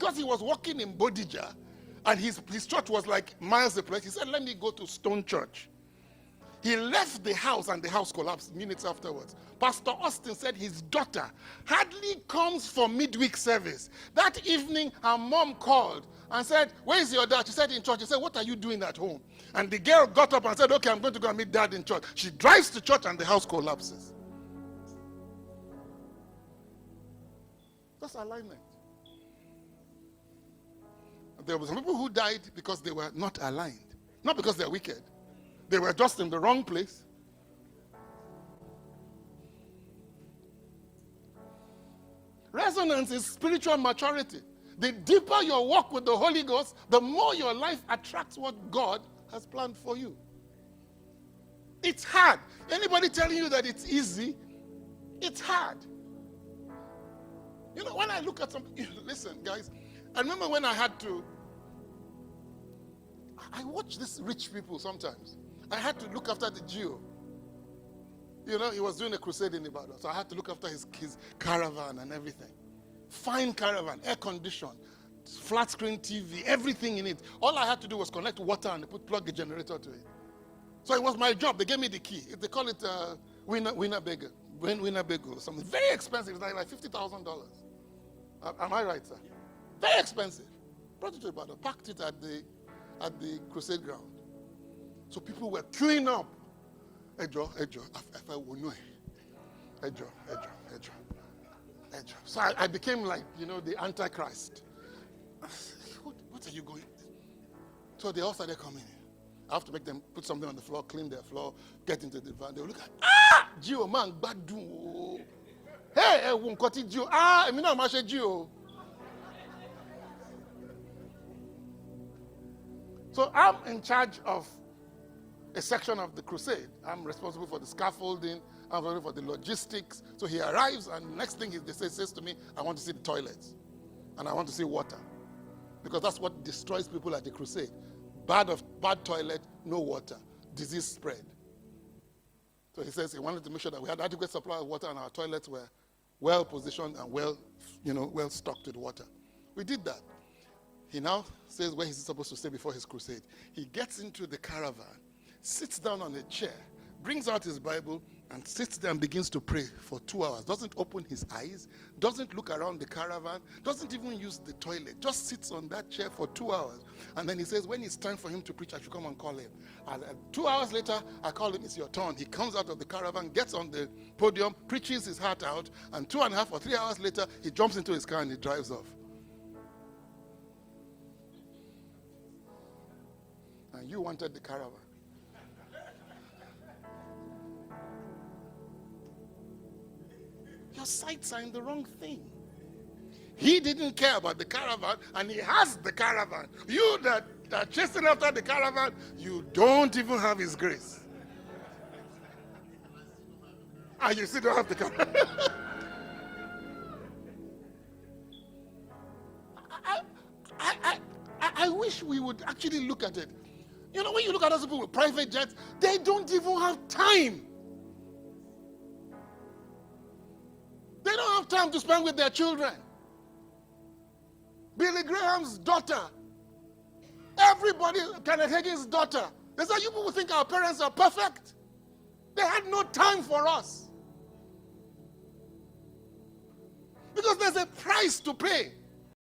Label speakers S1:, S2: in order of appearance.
S1: because he was working in Bodija, and his church was like miles away, he said, let me go to Stone Church. He left the house and the house collapsed minutes afterwards. Pastor Austin said his daughter hardly comes for midweek service. That evening, her mom called and said, where is your dad? She said, in church. He said, what are you doing at home? And the girl got up and said, okay, I'm going to go and meet dad in church. She drives to church and the house collapses. That's alignment. There were some people who died because they were not aligned. Not because they're wicked. They were just in the wrong place. Resonance is spiritual maturity. The deeper your walk with the Holy Ghost, the more your life attracts what God has planned for you. It's hard. Anybody telling you that it's easy, it's hard. You know, when I look at some, listen, guys, I remember when I watch these rich people sometimes. I had to look after the Geo. You know, he was doing a crusade in Ibadan, so I had to look after his caravan and everything. Fine caravan, air conditioned, flat screen TV, everything in it. All I had to do was connect water and plug a generator to it. So it was my job. They gave me the key. They call it Winnebago or something. Very expensive. It's like $50,000. Am I right, sir? Very expensive. Brought it to Ibadan, packed it at the crusade ground. So people were queuing up. Ejo. So I became like, the Antichrist. What are you going? So they all started coming in. I have to make them put something on the floor, clean their floor, get into the van. They will look at, Gio, man, badu. Hey, wunkoti Gio. Emina mashe Gio. So I'm in charge of a section of the crusade. I'm responsible for the scaffolding. I'm responsible for the logistics. So he arrives, and the next thing he says to me, I want to see the toilets. And I want to see water. Because that's what destroys people at the crusade. Bad toilet, no water. Disease spread. So he says he wanted to make sure that we had adequate supply of water and our toilets were well positioned and well stocked with water. We did that. He now says where he's supposed to stay before his crusade. He gets into the caravan, sits down on a chair, brings out his Bible, and sits there and begins to pray for 2 hours. Doesn't open his eyes, doesn't look around the caravan, doesn't even use the toilet, just sits on that chair for 2 hours. And then he says, when it's time for him to preach, I should come and call him. And 2 hours later, I call him, it's your turn. He comes out of the caravan, gets on the podium, preaches his heart out, and 2.5 or 3 hours later, he jumps into his car and he drives off. And you wanted the caravan. Your sights are in the wrong thing. He didn't care about the caravan, and he has the caravan. You that are chasing after the caravan, you don't even have his grace. And you still don't have the caravan. I wish we would actually look at it. You know, when you look at those people with private jets, they don't even have time. They don't have time to spend with their children. Billy Graham's daughter. Everybody, Kenneth Hagin's daughter. They say, you people think our parents are perfect. They had no time for us. Because there's a price to pay.